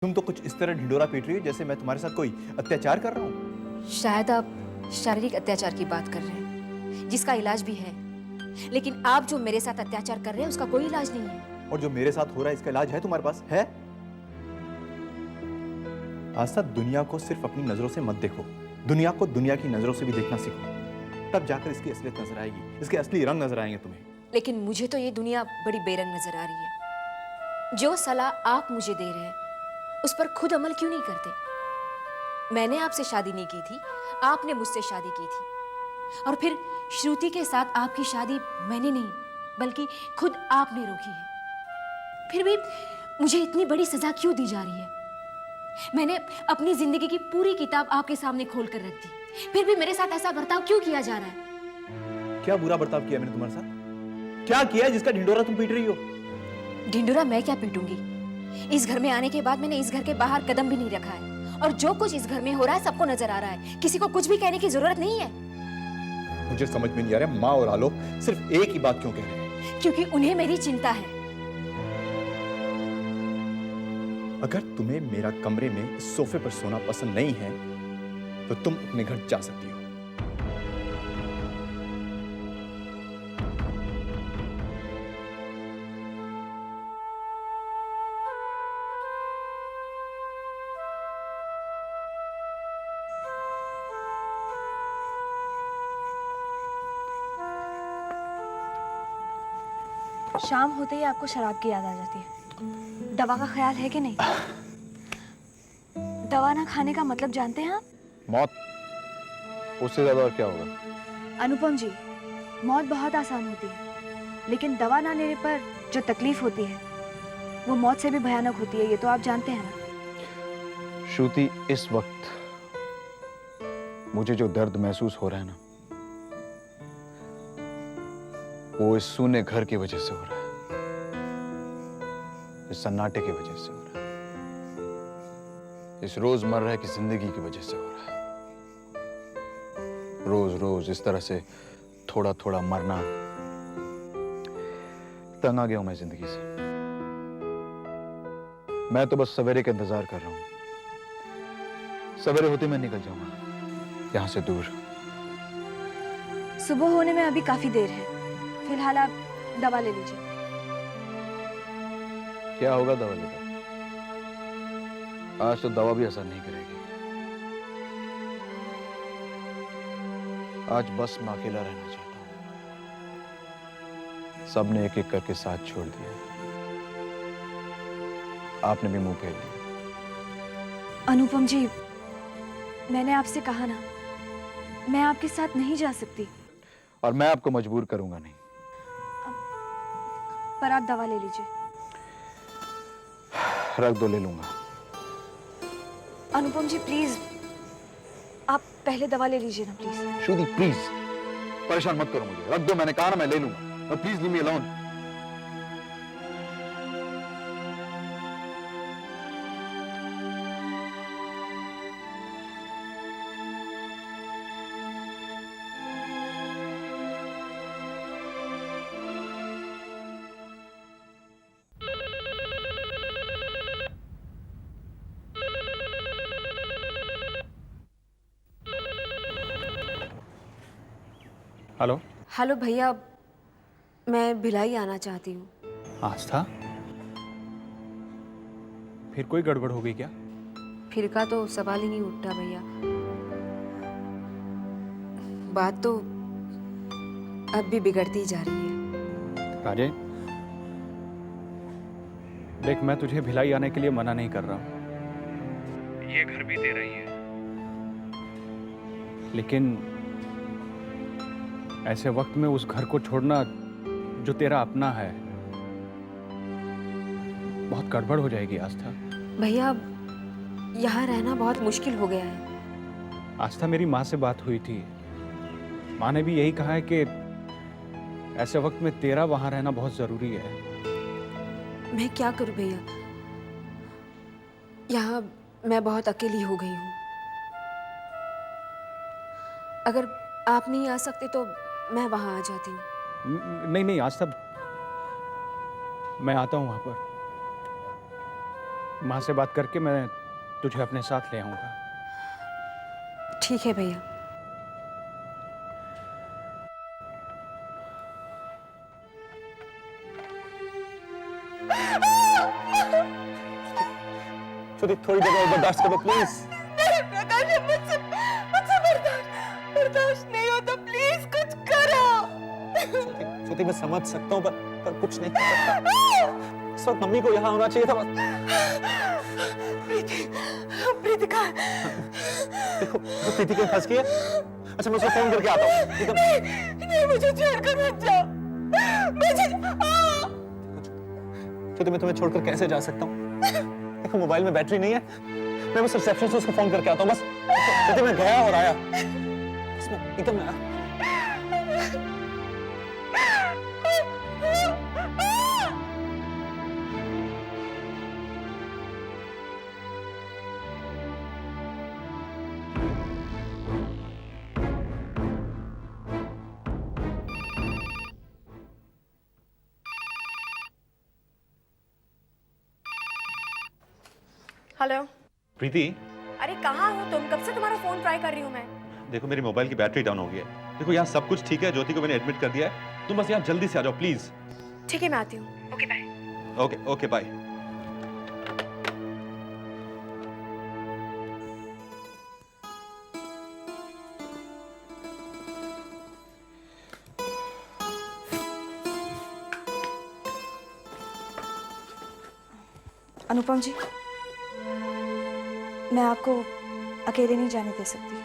तुम तो कुछ इस तरह ढिंडोरा पीट रही हो जैसे मैं तुम्हारे साथ कोई अत्याचार कर रहा हूँ। शायद आप शारीरिक अत्याचार की बात कर रहे हैं, जिसका इलाज भी है। लेकिन आप जो मेरे साथ अत्याचार कर रहे हैं उसका कोई इलाज नहीं है। और जो मेरे साथ हो रहा है इसका इलाज है तुम्हारे पास है? आस्था, दुनिया को सिर्फ अपनी नजरों से मत देखो, दुनिया को दुनिया की नजरों से भी देखना सीखो। तब जाकर इसकी असलियत नजर आएगी, इसके असली रंग नजर आएंगे तुम्हें। लेकिन मुझे तो ये दुनिया बड़ी बेरंग नजर आ रही है। जो सलाह आप मुझे दे रहे हैं उस पर खुद अमल क्यों नहीं करते? मैंने आपसे शादी नहीं की थी, आपने मुझसे शादी की थी। और फिर श्रुति के साथ आपकी शादी मैंने नहीं बल्कि खुद आपने रोकी है। फिर भी मुझे इतनी बड़ी सजा क्यों दी जा रही है? मैंने अपनी जिंदगी की पूरी किताब आपके सामने खोल कर रख दी, फिर भी मेरे साथ ऐसा बर्ताव क्यों किया जा रहा है? क्या बुरा बर्ताव किया मैंने तुम्हारे साथ? क्या किया है जिसका ढिंडोरा तुम पीट रही हो? ढिंडोरा मैं क्या पीटूंगी? इस घर में आने के बाद मैंने इस घर के बाहर कदम भी नहीं रखा है, और जो कुछ इस घर में हो रहा है सबको नजर आ रहा है। किसी को कुछ भी कहने की जरूरत नहीं है। मुझे समझ में नहीं आ रहा माँ और आलोक सिर्फ एक ही बात क्यों कह रहे हैं? क्योंकि उन्हें मेरी चिंता है। अगर तुम्हें मेरा कमरे में इस सोफे पर सोना पसंद नहीं है तो तुम अपने घर जा सकती हो। शाम होते ही आपको शराब की याद आ जाती है। दवा का ख्याल है कि नहीं? दवा ना खाने का मतलब जानते हैं आप? मौत, उससे ज्यादा और क्या होगा? अनुपम जी, मौत बहुत आसान होती है, लेकिन दवा ना लेने पर जो तकलीफ होती है वो मौत से भी भयानक होती है। ये तो आप जानते हैं ना। श्रुति, इस वक्त मुझे जो दर्द महसूस हो रहा है ना, वो इस सूने घर की वजह से हो रहा है, इस सन्नाटे की वजह से हो रहा है, इस रोजमर्रा की जिंदगी की वजह से हो रहा है। रोज रोज इस तरह से थोड़ा थोड़ा मरना, तंग आ गया हूं मैं जिंदगी से। मैं तो बस सवेरे का इंतजार कर रहा हूं। सवेरे होते मैं निकल जाऊंगा यहां से दूर। सुबह होने में अभी काफी देर है, फिलहाल आप दवा ले लीजिए। क्या होगा दवा लेकर? आज तो दवा भी असर नहीं करेगी। आज बस मैं अकेला रहना चाहता हूं। सबने एक एक करके साथ छोड़ दिया, आपने भी मुंह फेर लिया। अनुपम जी, मैंने आपसे कहा ना, मैं आपके साथ नहीं जा सकती। और मैं आपको मजबूर करूंगा नहीं। पर आप दवा ले लीजिए। रख दो, ले लूंगा। अनुपम जी प्लीज, आप पहले दवा ले लीजिए ना प्लीज। श्रुति प्लीज, परेशान मत करो मुझे। रख दो, मैंने कहा ना मैं ले लूंगा। Please leave me alone. Hello. Hello भैया, मैं भिलाई आना चाहती हूँ। आस्था, फिर कोई गड़बड़ हो गई क्या? फिर का तो सवाल ही नहीं उठता भैया। बात तो अब भी बिगड़ती ही जा रही है। राजेश, देख, मैं तुझे भिलाई आने के लिए मना नहीं कर रहा हूँ। ये घर भी दे रही है, लेकिन ऐसे वक्त में उस घर को छोड़ना जो तेरा अपना है, बहुत गड़बड़ हो जाएगी आस्था। भैया, यहाँ रहना बहुत मुश्किल हो गया है। आस्था, मेरी माँ से बात हुई थी। माँ ने भी यही कहा है कि ऐसे वक्त में तेरा वहां रहना बहुत जरूरी है। मैं क्या करूं भैया, यहाँ मैं बहुत अकेली हो गई हूँ। अगर आप नहीं आ सकते तो मैं वहां आ जाती हूँ। नहीं नहीं आस्था, मैं आता हूँ वहां पर। माँ से बात करके मैं तुझे अपने साथ ले आऊँगा। ठीक है भैया। श्रुति थोड़ी देर और बर्दाश्त करो प्लीज। प्रकाश मुझसे मुझसे बर्दाश्त नहीं होता, प्लीज कुछ करो। श्रुति मैं समझ सकता हूँ पर कुछ नहीं कर सकता। इस वक्त मम्मी को यहाँ होना चाहिए था बस। प्रीति कहाँ? देखो प्रीति के फंस गई है। अच्छा मैं उसको फोन करके आता हूँ। नहीं मुझे छोड़कर मत जाओ। श्रुति मैं तुम्हें छोड़कर कैसे जा सकता हूँ? देखो मोबाइल में बैटरी नहीं है, मैं बस रिसेप्शन से उसको फोन करके आता हूँ बस। श्रुति मैं गया और आया बस, मैं एकदम आया। हेलो। प्रीति, अरे कहाँ हो तुम? कब से तुम्हारा फोन ट्राई कर रही हूँ मैं। देखो मेरी मोबाइल की बैटरी डाउन हो गई है। देखो यहाँ सब कुछ ठीक है, ज्योति को मैंने एडमिट कर दिया है। तुम बस यहाँ जल्दी से आ जाओ प्लीज। ठीक है मैं आती हूँ। Okay bye. Okay okay bye. Anupam ji, मैं आपको अकेले नहीं जाने दे सकती।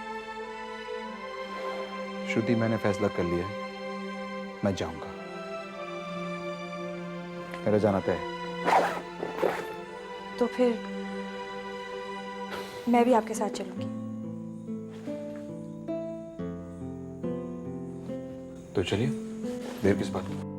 श्रुति मैंने फैसला कर लिया है, मैं जाऊंगा। मेरा जाना तय है। तो फिर मैं भी आपके साथ चलूंगी। तो चलिए, देर किस बात की?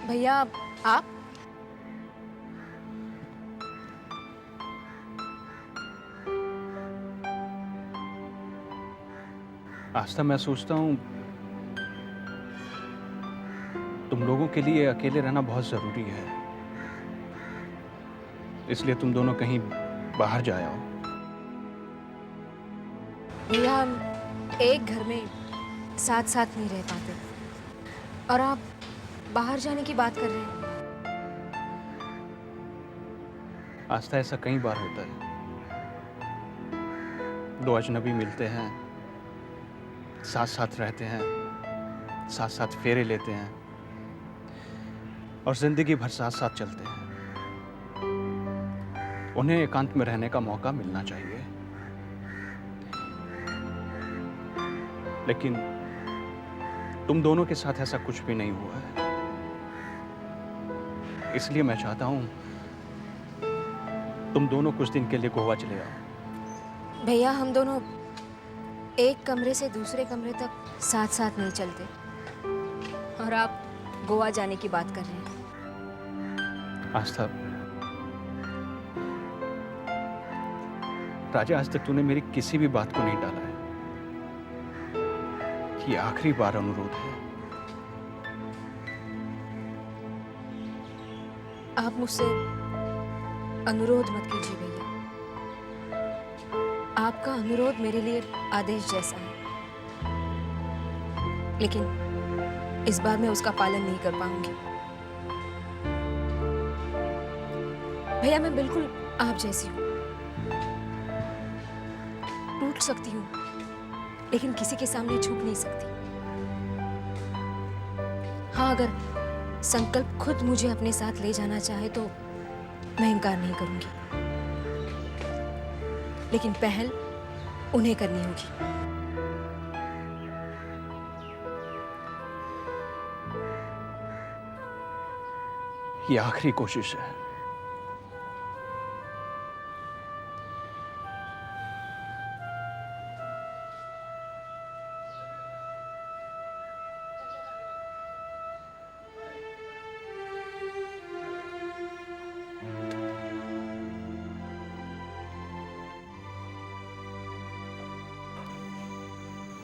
भैया आप? आस्था, मैं सोचता हूँ तुम लोगों के लिए अकेले रहना बहुत जरूरी है, इसलिए तुम दोनों कहीं बाहर जाए आओ। भैया हम एक घर में साथ साथ नहीं रह पाते और आप बाहर जाने की बात कर रहे हैं। आस्था, ऐसा कई बार होता है, दो अजनबी मिलते हैं, साथ साथ रहते हैं, साथ साथ फेरे लेते हैं और जिंदगी भर साथ साथ चलते हैं। उन्हें एकांत में रहने का मौका मिलना चाहिए, लेकिन तुम दोनों के साथ ऐसा कुछ भी नहीं हुआ है। इसलिए मैं चाहता हूं तुम दोनों कुछ दिन के लिए गोवा चले आओ। भैया हम दोनों एक कमरे से दूसरे कमरे तक साथ साथ नहीं चलते और आप गोवा जाने की बात कर रहे हैं। आस्था, राजा, आज तक तूने मेरी किसी भी बात को नहीं टाला है। ये आखिरी बार अनुरोध है। आप मुझसे अनुरोध मत कीजिए भैया। आपका अनुरोध मेरे लिए आदेश जैसा है, लेकिन इस बार मैं उसका पालन नहीं कर पाऊंगी। भैया मैं बिल्कुल आप जैसी हूँ, टूट सकती हूँ लेकिन किसी के सामने झुक नहीं सकती। हाँ, अगर संकल्प खुद मुझे अपने साथ ले जाना चाहे तो मैं इनकार नहीं करूंगी, लेकिन पहल उन्हें करनी होगी। ये आखिरी कोशिश है।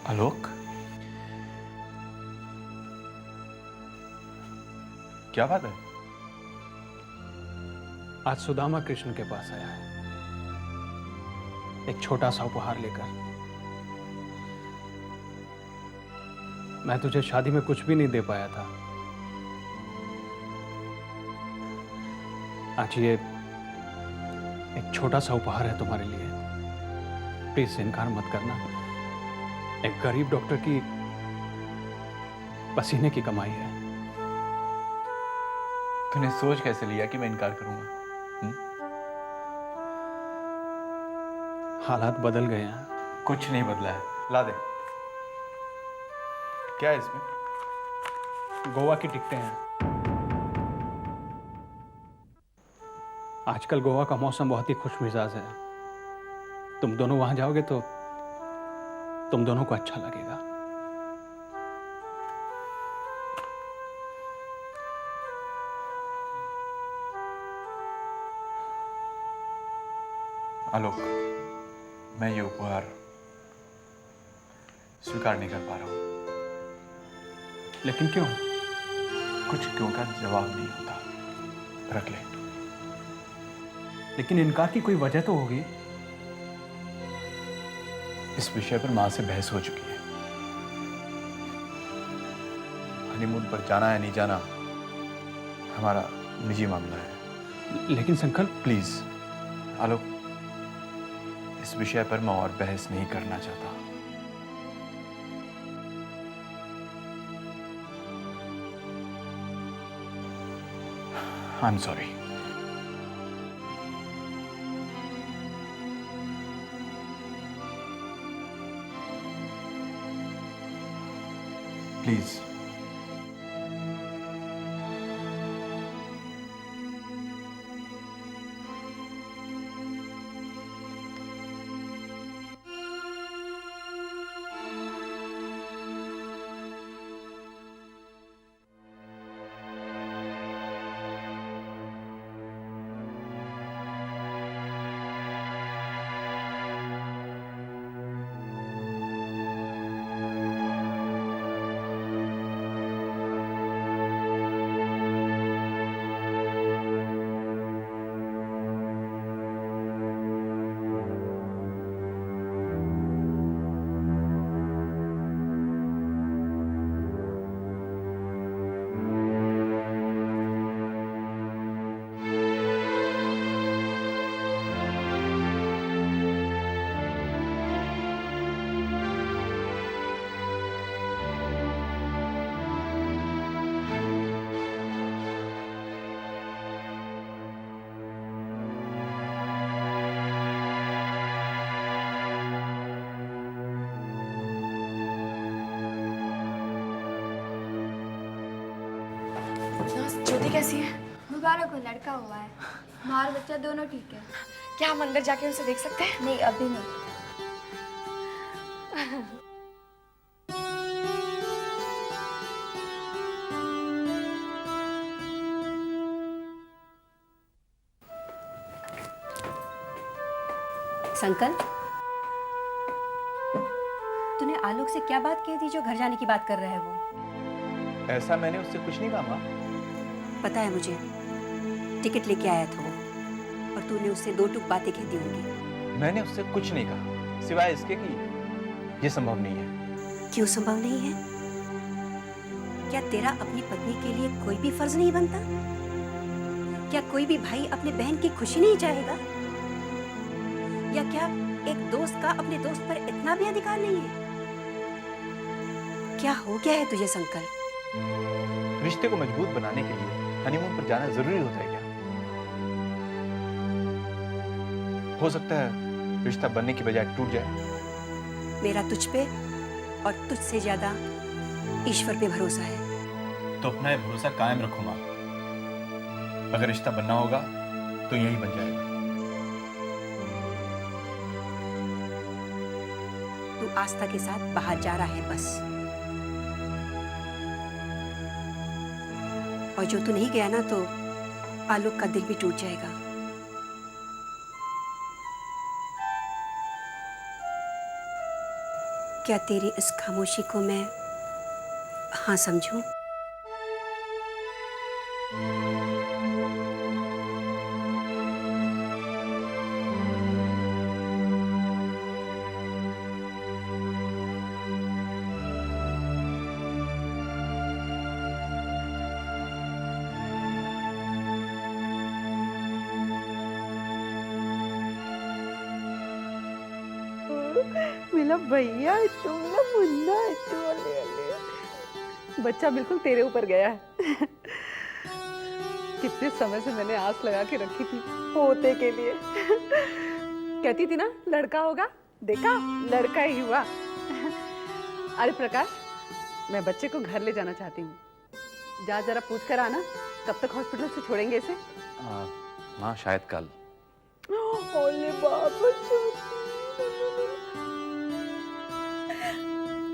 आलोक, क्या बात है? आज सुदामा कृष्ण के पास आया है, एक छोटा सा उपहार लेकर। मैं तुझे शादी में कुछ भी नहीं दे पाया था, आज ये एक छोटा सा उपहार है तुम्हारे लिए। प्लीज इनकार मत करना। एक गरीब डॉक्टर की पसीने की कमाई है। तूने सोच कैसे लिया कि मैं इनकार करूंगा? हालात बदल गए हैं। कुछ नहीं बदला है। ला दे। क्या है इसमें? गोवा की टिकटें हैं। आजकल गोवा का मौसम बहुत ही खुशमिजाज है। तुम दोनों वहां जाओगे तो तुम दोनों को अच्छा लगेगा। आलोक, मैं ये उपहार स्वीकार नहीं कर पा रहा हूं। लेकिन क्यों? कुछ क्यों का जवाब नहीं होता। रख ले। लेकिन इनकार की कोई वजह तो होगी। इस विषय पर मां से बहस हो चुकी है। हनीमून पर जाना है नहीं जाना हमारा निजी मामला है। लेकिन संकल्प, प्लीज आलोक, इस विषय पर मैं और बहस नहीं करना चाहता। I am sorry. प्लीज ज्योति कैसी है? मुबारक हो, लड़का हुआ है। माँ और बच्चा दोनों ठीक है। क्या हम अंदर जाके उसे देख सकते हैं? नहीं, अभी नहीं। संकल्प, तूने आलोक से क्या बात कही थी जो घर जाने की बात कर रहा है वो? ऐसा मैंने उससे कुछ नहीं कहा मां। पता है मुझे, टिकट लेके आया था वो और तूने उससे दो टूक बातें कह दी होंगी। मैंने उससे कुछ नहीं कहा सिवाय इसके कि ये संभव नहीं है। क्यों संभव नहीं है? क्या तेरा अपनी पत्नी के लिए कोई भी फर्ज नहीं बनता? क्या कोई भी भाई अपने बहन की खुशी नहीं चाहेगा? या क्या एक दोस्त का अपने दोस्त पर इतना भी अधिकार नहीं है? क्या हो गया है तुझे संकल्प? रिश्ते को मजबूत बनाने के लिए हनीमून पर जाना जरूरी होता है क्या? हो सकता है रिश्ता बनने की बजाय टूट जाए। मेरा तुझ पे और तुझसे ज्यादा ईश्वर पे भरोसा है। तो अपना ये भरोसा कायम रखो मां। अगर रिश्ता बनना होगा तो यही बन जाएगा। तू आस्था के साथ बाहर जा रहा है बस। और जो तू नहीं गया ना तो आलोक का दिल भी टूट जाएगा। क्या तेरी इस खामोशी को मैं हाँ समझूं? मिला भैया तू, मिला मुन्ना तू। अले अले, बच्चा बिल्कुल तेरे ऊपर गया है। कितने समय से मैंने आस लगा के रखी थी पोते के लिए। कहती थी ना लड़का होगा, देखा लड़का ही हुआ। अरे प्रकाश, मैं बच्चे को घर ले जाना चाहती हूँ। जा जरा पूछ कर आना कब तक हॉस्पिटल से छोड़ेंगे इसे। माँ शायद कल। ओले बाबा छोटी।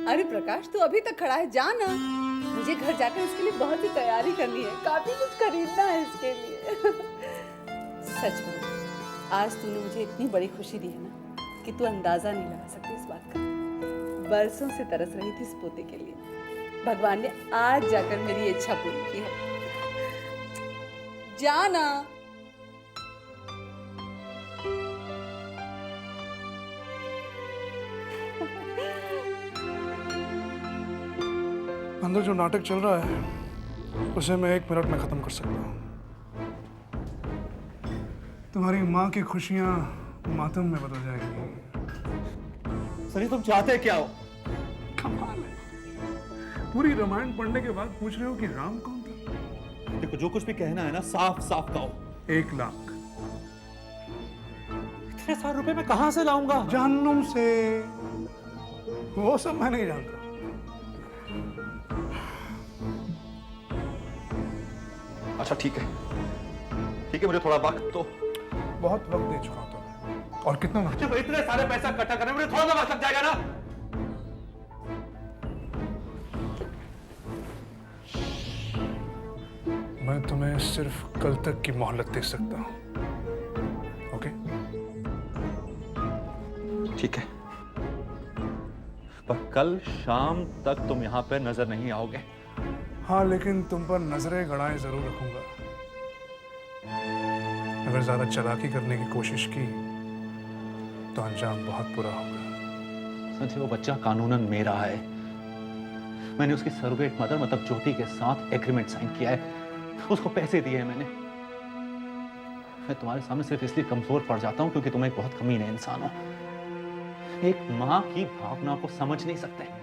अरे प्रकाश, तू अभी तक खड़ा है, जा ना। मुझे घर जाकर इसके लिए बहुत ही तैयारी करनी है, काफी कुछ खरीदना है इसके लिए। सच में आज तूने मुझे इतनी बड़ी खुशी दी है ना कि तू अंदाजा नहीं लगा सकती इस बात का। बरसों से तरस रही थी इस पोते के लिए, भगवान ने आज जाकर मेरी इच्छा पूरी की है। जा ना। अंदर जो नाटक चल रहा है उसे मैं 1 मिनट में खत्म कर सकता हूँ। तुम्हारी माँ की खुशियाँ मातम में बदल जाएंगी। सनी तुम चाहते क्या हो? कमाल है, पूरी रामायण पढ़ने के बाद पूछ रहे हो कि राम कौन था? देखो जो कुछ भी कहना है ना साफ साफ कहो। 1 लाख। इतने सारे रुपए मैं कहां से लाऊंगा? जहन्नुम से। वो सब मैं नहीं जानता। अच्छा ठीक है, मुझे थोड़ा वक्त तो। बहुत वक्त दे चुका हूं तुम्हें। और कितना वक्त? जब इतने सारे पैसा इकट्ठा करने में मुझे थोड़ा सा वक्त लग जाएगा ना। मैं तुम्हें सिर्फ कल तक की मोहलत दे सकता हूं। ओके? ठीक है, पर कल शाम तक तुम यहाँ पे नजर नहीं आओगे। हाँ, लेकिन तुम पर नजरें गड़ाए जरूर रखूंगा। अगर ज्यादा चालाकी करने की कोशिश की तो अंजाम बहुत बुरा होगा। संजय, वो बच्चा कानूनन मेरा है। मैंने उसकी सरोगेट मदर मतलब ज्योति के साथ एग्रीमेंट साइन किया है, उसको पैसे दिए हैं मैंने। मैं तुम्हारे सामने सिर्फ इसलिए कमजोर पड़ जाता हूं क्योंकि तुम एक बहुत कमीने इंसान हो। एक माँ की भावना को समझ नहीं सकते।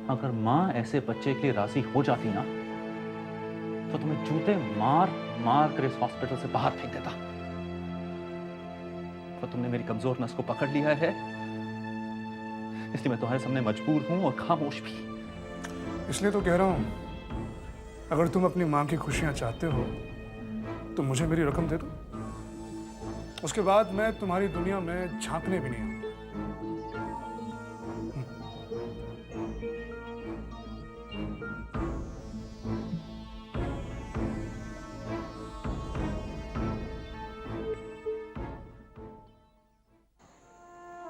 अगर माँ ऐसे बच्चे के लिए राजी हो जाती ना तो तुम्हें जूते मार मार कर इस हॉस्पिटल से बाहर फेंक देता। पर तुमने मेरी कमजोर नस को पकड़ लिया है, इसलिए मैं तुम्हारे सामने मजबूर हूं और खामोश भी। इसलिए तो कह रहा हूं, अगर तुम अपनी माँ की खुशियां चाहते हो तो मुझे मेरी रकम दे दो। उसके बाद मैं तुम्हारी दुनिया में झांकने भी नहीं आऊंगा।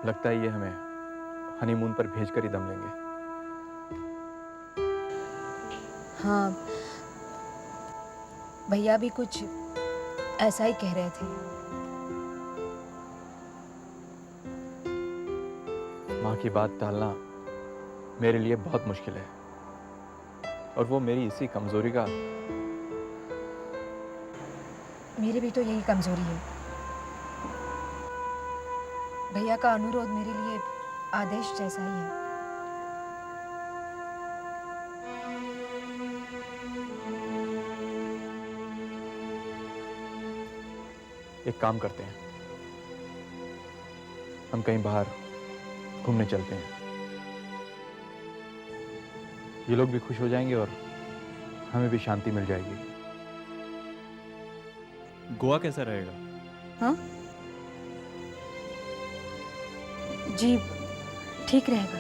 लगता है ये हमें हनीमून पर भेजकर ही दम लेंगे। हाँ, भैया भी कुछ ऐसा ही कह रहे थे। माँ की बात टालना मेरे लिए बहुत मुश्किल है, और वो मेरी इसी कमजोरी का। मेरी भी तो यही कमजोरी है। भैया का अनुरोध मेरे लिए आदेश जैसा ही है। एक काम करते हैं, हम कहीं बाहर घूमने चलते हैं। ये लोग भी खुश हो जाएंगे और हमें भी शांति मिल जाएगी। गोवा कैसा रहेगा? हाँ जी, ठीक रहेगा।